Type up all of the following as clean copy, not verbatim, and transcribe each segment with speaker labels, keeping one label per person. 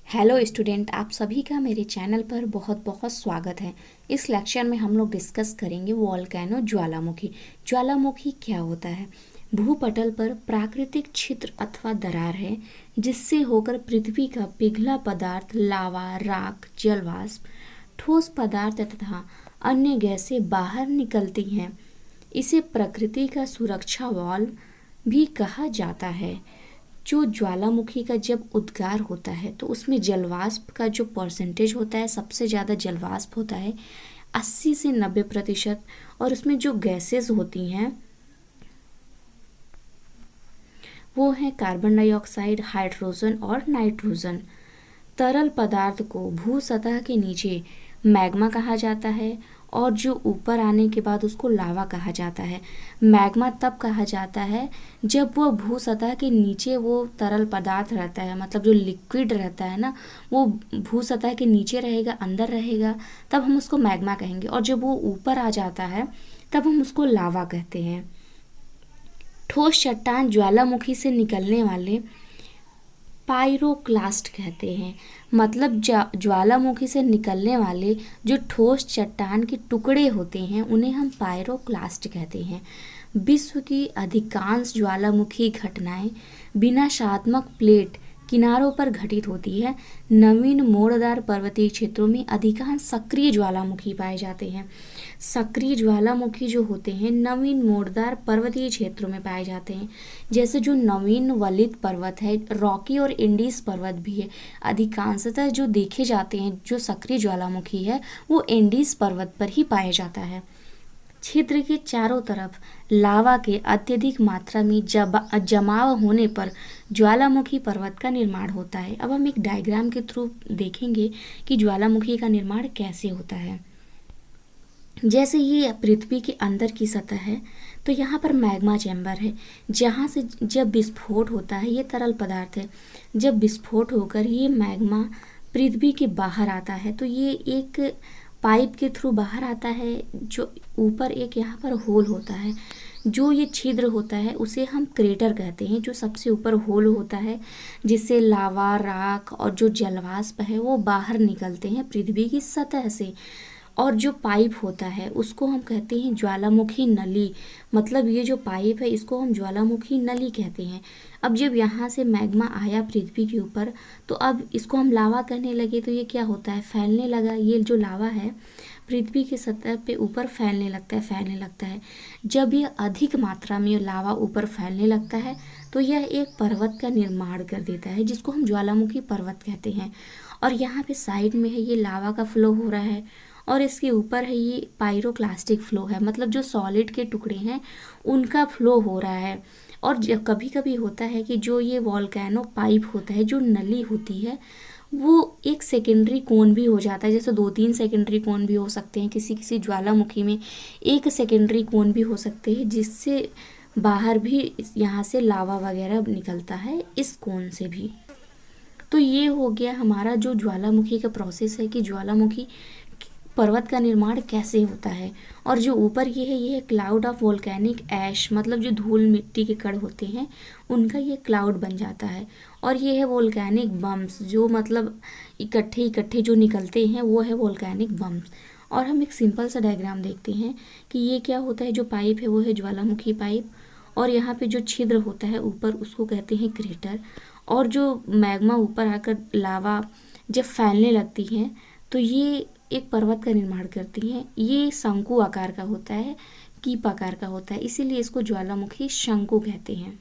Speaker 1: Hello student, आप सभी का मेरे चैनल पर बहुत बहुत स्वागत है। इस लेक्चर में हम लोग डिस्कस करेंगे वोल्केनो ज्वालामुखी। ज्वालामुखी क्या होता है? भूपटल पर प्राकृतिक छिद्र अथवा दरार है जिससे होकर पृथ्वी का पिघला पदार्थ, लावा, राख, जलवाष्प, ठोस पदार्थ तथा अन्य गैसें बाहर निकलती हैं। इसे प्रकृति का सुरक्षा वाल्व भी कहा जाता है। जो ज्वालामुखी का जब उद्गार होता है तो उसमें जलवाष्प का जो परसेंटेज होता है, सबसे ज़्यादा जलवाष्प होता है 80 से 90%। और उसमें जो गैसेस होती हैं वो हैं कार्बन डाइऑक्साइड, हाइड्रोजन और नाइट्रोजन। तरल पदार्थ को भू सतह के नीचे मैग्मा कहा जाता है और जो ऊपर आने के बाद उसको लावा कहा जाता है। मैग्मा तब कहा जाता है जब वो भू सतह के नीचे वो तरल पदार्थ रहता है, मतलब जो लिक्विड रहता है ना, वो भू सतह के नीचे रहेगा, अंदर रहेगा, तब हम उसको मैग्मा कहेंगे। और जब वो ऊपर आ जाता है तब हम उसको लावा कहते हैं। ठोस चट्टान ज्वालामुखी से निकलने वाले पाइरोक्लास्ट कहते हैं। मतलब ज्वालामुखी से निकलने वाले जो ठोस चट्टान के टुकड़े होते हैं उन्हें हम पाइरोक्लास्ट कहते हैं। विश्व की अधिकांश ज्वालामुखी घटनाएं विनाशात्मक प्लेट किनारों पर घटित होती है। नवीन मोड़दार पर्वतीय क्षेत्रों में अधिकांश सक्रिय ज्वालामुखी पाए जाते हैं। सक्रिय ज्वालामुखी जो होते हैं नवीन मोड़दार पर्वतीय क्षेत्रों में पाए जाते हैं। जैसे जो नवीन वलित पर्वत है, रॉकी और इंडीज पर्वत भी है। अधिकांशतः जो देखे जाते हैं जो सक्रिय ज्वालामुखी है वो इंडीज पर्वत पर ही पाया जाता है। क्षेत्र के चारों तरफ लावा के अत्यधिक मात्रा में जमाव होने पर ज्वालामुखी पर्वत का निर्माण होता है। अब हम एक डायग्राम के थ्रू देखेंगे कि ज्वालामुखी का निर्माण कैसे होता है। जैसे ये पृथ्वी के अंदर की सतह है तो यहाँ पर मैग्मा चैम्बर है जहाँ से जब विस्फोट होता है, ये तरल पदार्थ है, जब विस्फोट होकर ये मैग्मा पृथ्वी के बाहर आता है तो ये एक पाइप के थ्रू बाहर आता है। जो ऊपर एक यहाँ पर होल होता है, जो ये छिद्र होता है उसे हम क्रेटर कहते हैं। जो सबसे ऊपर होल होता है जिससे लावा, राख और जो जलवाष्प है वो बाहर निकलते हैं पृथ्वी की सतह से। और जो पाइप होता है उसको हम कहते हैं ज्वालामुखी नली। मतलब ये जो पाइप है इसको हम ज्वालामुखी नली कहते हैं। अब जब यहाँ से मैग्मा आया पृथ्वी के ऊपर तो अब इसको हम लावा कहने लगे तो ये क्या होता है, फैलने लगा। ये जो लावा है पृथ्वी की सतह पे ऊपर फैलने लगता है। जब ये अधिक मात्रा में लावा ऊपर फैलने लगता है तो यह एक पर्वत का निर्माण कर देता है जिसको हम ज्वालामुखी पर्वत कहते हैं। और यहाँ पे साइड में है ये लावा का फ्लो हो रहा है और इसके ऊपर है ये पाइरोक्लास्टिक फ्लो है, मतलब जो सॉलिड के टुकड़े हैं उनका फ्लो हो रहा है। और जब कभी कभी होता है कि जो ये वॉल्केनो पाइप होता है, जो नली होती है, वो एक सेकेंडरी कोन भी हो जाता है। जैसे 2-3 सेकेंडरी कोन भी हो सकते हैं, किसी किसी ज्वालामुखी में एक सेकेंडरी कोन भी हो सकते हैं जिससे बाहर भी यहाँ से लावा वगैरह निकलता है इस कोन से भी। तो ये हो गया हमारा जो ज्वालामुखी का प्रोसेस है कि ज्वालामुखी पर्वत का निर्माण कैसे होता है। और जो ऊपर ये है क्लाउड ऑफ वोल्केनिक ऐश, मतलब जो धूल मिट्टी के कण होते हैं उनका ये क्लाउड बन जाता है। और ये है वोल्केनिक बम्स, जो मतलब इकट्ठे इकट्ठे जो निकलते हैं वो है वोल्केनिक बम्स। और हम एक सिंपल सा डायग्राम देखते हैं कि ये क्या होता है। जो पाइप है वो है ज्वालामुखी पाइप और यहाँ पे जो छिद्र होता है ऊपर उसको कहते हैं क्रेटर। और जो मैग्मा ऊपर आकर लावा जब फैलने लगती हैं तो ये एक पर्वत का निर्माण करती हैं। ये शंकु आकार का होता है, कीप आकार का होता है, इसीलिए इसको ज्वालामुखी शंकु कहते हैं।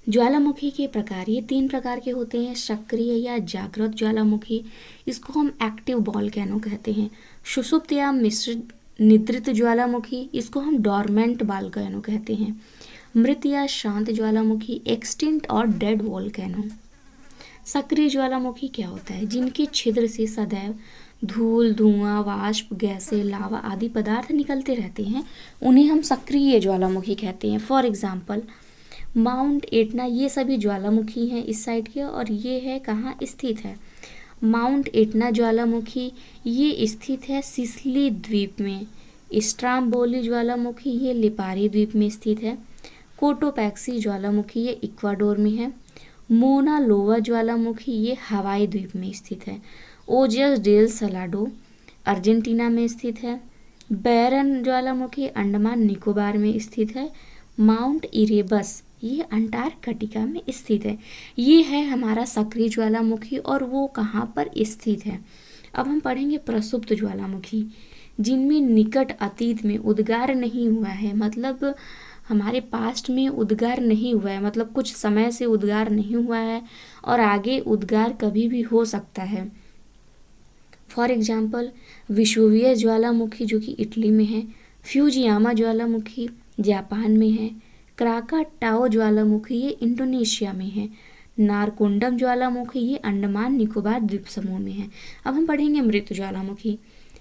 Speaker 1: ज्वालामुखी के प्रकार ये 3 प्रकार के होते हैं। सक्रिय या जागृत ज्वालामुखी, इसको हम एक्टिव वोल्केनो कहते हैं। सुषुप्त या मिश्रित निद्रित ज्वालामुखी, इसको हम डोरमेंट वोल्केनो कहते हैं। मृत या शांत ज्वालामुखी, एक्सटिंक्ट और डेड वोल्केनो। सक्रिय ज्वालामुखी क्या होता है? जिनके छिद्र से सदैव धूल, धुआं, वाष्प, गैसें, लावा आदि पदार्थ निकलते रहते हैं उन्हें हम सक्रिय ज्वालामुखी कहते हैं। फॉर एग्जाम्पल माउंट एटना, ये सभी ज्वालामुखी हैं इस साइड के, और ये है कहाँ स्थित है। माउंट एटना ज्वालामुखी ये स्थित है सिसिली द्वीप में। स्ट्राम्बोली ज्वालामुखी ये लिपारी द्वीप में स्थित है। कोटोपैक्सी ज्वालामुखी ये इक्वाडोर में है। मोना लोवा ज्वालामुखी ये हवाई द्वीप में स्थित है। ओजस डेल सलाडो अर्जेंटीना में स्थित है। बैरन ज्वालामुखी अंडमान निकोबार में स्थित है। माउंट इरेबस ये अंटार्कटिका में स्थित है। ये है हमारा सक्रिय ज्वालामुखी और वो कहाँ पर स्थित है। अब हम पढ़ेंगे प्रसुप्त ज्वालामुखी, जिनमें निकट अतीत में उद्गार नहीं हुआ है, मतलब हमारे पास्ट में उद्गार नहीं हुआ है, मतलब कुछ समय से उद्गार नहीं हुआ है और आगे उद्गार कभी भी हो सकता है। फॉर एग्जाम्पल विशुवियस ज्वालामुखी जो कि इटली में है, फ्यूजियामा ज्वालामुखी जापान में है, क्राकाटाओ ज्वालामुखी ये इंडोनेशिया में है, नारकोंडम ज्वालामुखी ये अंडमान निकोबार द्वीप समूह में है। अब हम पढ़ेंगे मृत ज्वालामुखी।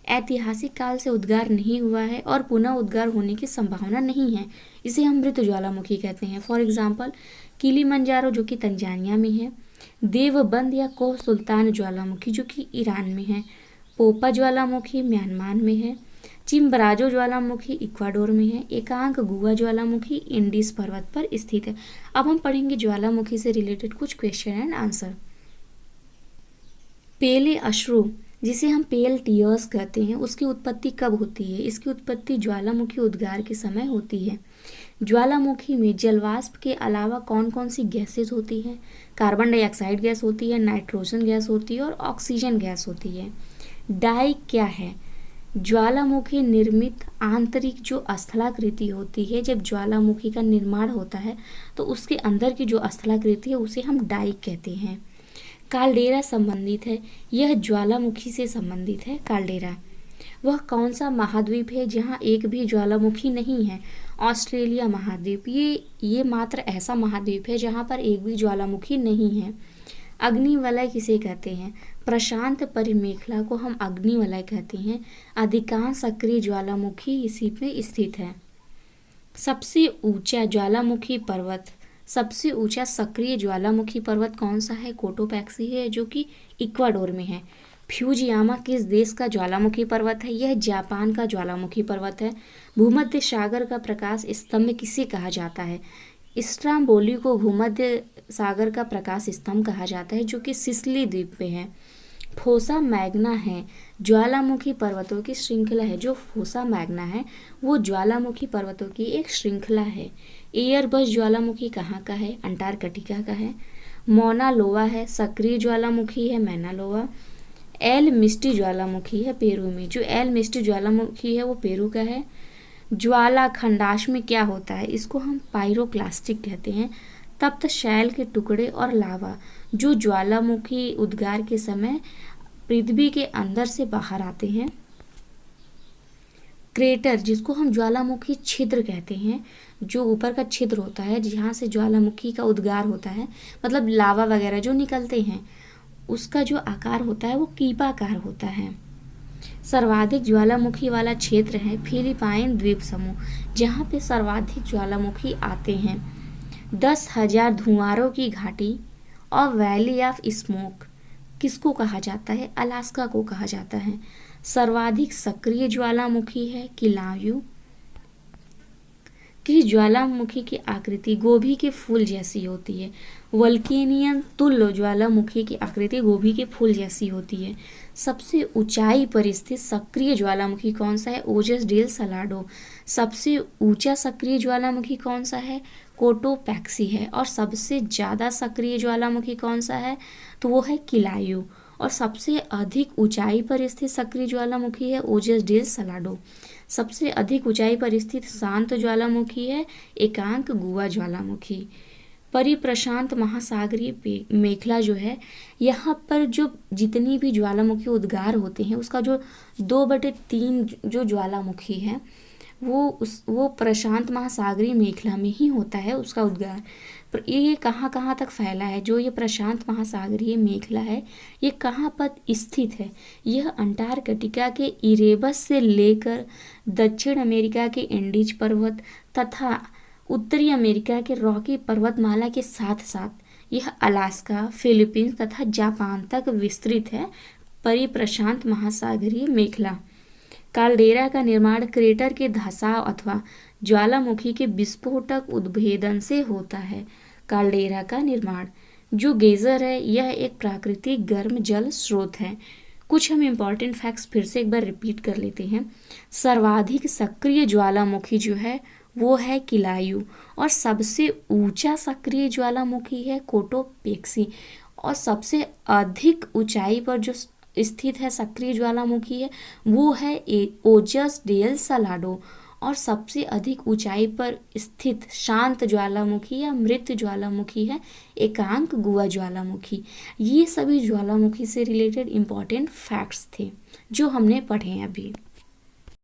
Speaker 1: ऐतिहासिक काल से उद्गार नहीं हुआ है और पुनः उद्गार होने की संभावना नहीं है, इसे हम मृत ज्वालामुखी कहते हैं। फॉर एग्जाम्पल किलिमंजारो जो कि तंजानिया में है, देवबंद या कोह सुल्तान ज्वालामुखी जो कि ईरान में है, पोपा ज्वालामुखी म्यांमार में है, चिम्बराजो ज्वालामुखी इक्वाडोर में है, एकांक गुआ ज्वालामुखी इंडीज पर्वत पर स्थित है। अब हम पढ़ेंगे ज्वालामुखी से रिलेटेड कुछ क्वेश्चन एंड आंसर। पेले अश्रु जिसे हम पेल टीयर्स कहते हैं, उसकी उत्पत्ति कब होती है? इसकी उत्पत्ति ज्वालामुखी उद्गार के समय होती है। ज्वालामुखी में जलवाष्प के अलावा कौन कौन सी गैसेज होती हैं? कार्बन डाइऑक्साइड गैस होती है, नाइट्रोजन गैस होती है और ऑक्सीजन गैस होती है। डाई क्या है? ज्वालामुखी निर्मित आंतरिक जो स्थलाकृति होती है, जब ज्वालामुखी का निर्माण होता है तो उसके अंदर की जो स्थलाकृति है उसे हम डाई कहते हैं। काल्डेरा संबंधित है, यह ज्वालामुखी से संबंधित है। काल्डेरा वह कौन सा महाद्वीप है जहाँ एक भी ज्वालामुखी नहीं है? ऑस्ट्रेलिया महाद्वीप। ये मात्र ऐसा महाद्वीप है जहाँ पर एक भी ज्वालामुखी नहीं है। अग्निवलय किसे कहते हैं? प्रशांत परिमेखला को हम अग्निवलय कहते हैं। अधिकांश सक्रिय ज्वालामुखी इसी में स्थित है। सबसे ऊंचा ज्वालामुखी पर्वत, सबसे ऊंचा सक्रिय ज्वालामुखी पर्वत कौन सा है? कोटोपैक्सी है जो कि इक्वाडोर में है। फ्यूजियामा किस देश का ज्वालामुखी पर्वत है? यह जापान का ज्वालामुखी पर्वत है। भूमध्य सागर का प्रकाश स्तंभ किसे कहा जाता है? स्ट्राम्बोली को भूमध्य सागर का प्रकाश स्तंभ कहा जाता है जो कि सिसिली द्वीप पे है। फोसा मैग्ना है ज्वालामुखी पर्वतों की श्रृंखला है। जो फोसा मैग्ना है वो ज्वालामुखी पर्वतों की एक श्रृंखला है। एयरबस ज्वालामुखी कहाँ का है? अंटार्कटिका का है। मौना लोवा है सक्रिय ज्वालामुखी है, मैना लोवा। एल मिस्टी ज्वालामुखी है पेरू में। जो एल मिस्टी ज्वालामुखी है वो पेरू का है। ज्वाला खंडाश में क्या होता है? इसको हम पायरोक्लास्टिक कहते हैं। तप्त शैल के टुकड़े और लावा जो ज्वालामुखी उद्गार के समय पृथ्वी के अंदर से बाहर आते हैं। क्रेटर जिसको हम ज्वालामुखी छिद्र कहते हैं, जो ऊपर का छिद्र होता है जहाँ से ज्वालामुखी का उद्गार होता है, मतलब लावा वगैरह जो निकलते हैं, उसका जो आकार होता है वो कीपाकार होता है। सर्वाधिक ज्वालामुखी वाला क्षेत्र है फिलिपाइन द्वीप समूह, जहाँ पे सर्वाधिक ज्वालामुखी आते हैं। 10,000 धुआरों की घाटी और वैली ऑफ स्मोक किसको कहा जाता है? अलास्का को कहा जाता है। सर्वाधिक सक्रिय ज्वालामुखी है किलायू। कि ज्वालामुखी की आकृति गोभी के फूल जैसी होती है। वल्केनियन तुल्य ज्वालामुखी की आकृति गोभी के फूल जैसी होती है। सबसे ऊंचाई पर स्थित सक्रिय ज्वालामुखी कौन सा है? ओजस डेल सलाडो। सबसे ऊंचा सक्रिय ज्वालामुखी कौन सा है? कोटोपैक्सी है। और सबसे ज़्यादा सक्रिय ज्वालामुखी कौन सा है? तो वो है किलायू। और सबसे अधिक ऊंचाई पर स्थित सक्रिय ज्वालामुखी है ओजस डेल सलाडो। सबसे अधिक ऊंचाई पर स्थित शांत ज्वालामुखी है एकांक गुआ ज्वालामुखी। परिप्रशांत महासागरीय मेखला जो है, यहाँ पर जो जितनी भी ज्वालामुखी उद्गार होते हैं उसका जो 2/3 जो ज्वालामुखी है वो प्रशांत महासागरीय मेखला में ही होता है उसका उद्गार। पर ये कहाँ कहाँ तक फैला है? जो ये प्रशांत महासागरीय मेखला है ये कहाँ पर स्थित है? यह अंटार्कटिका के इरेबस से लेकर दक्षिण अमेरिका के एंडीज पर्वत तथा उत्तरी अमेरिका के रॉकी पर्वतमाला के साथ साथ यह अलास्का, फिलीपींस तथा जापान तक विस्तृत है। परिप्रशांत महासागरीय मेखला। काल्डेरा का निर्माण क्रेटर के धंसाव अथवा ज्वालामुखी के विस्फोटक उद्भेदन से होता है। काल्डेरा का निर्माण जो गेज़र है यह एक प्राकृतिक गर्म जल स्रोत है। कुछ हम इम्पॉर्टेंट फैक्ट्स फिर से एक बार रिपीट कर लेते हैं। सर्वाधिक सक्रिय ज्वालामुखी जो है वो है किलायू, और सबसे ऊंचा सक्रिय ज्वालामुखी है कोटोपेक्सी, और सबसे अधिक ऊंचाई पर जो स्थित है सक्रिय ज्वालामुखी है वो है ओजस डेल सलाडो, और सबसे अधिक ऊंचाई पर स्थित शांत ज्वालामुखी या मृत ज्वालामुखी है एकांक गुआ ज्वालामुखी। ये सभी ज्वालामुखी से रिलेटेड इम्पॉर्टेंट फैक्ट्स थे जो हमने पढ़े हैं अभी।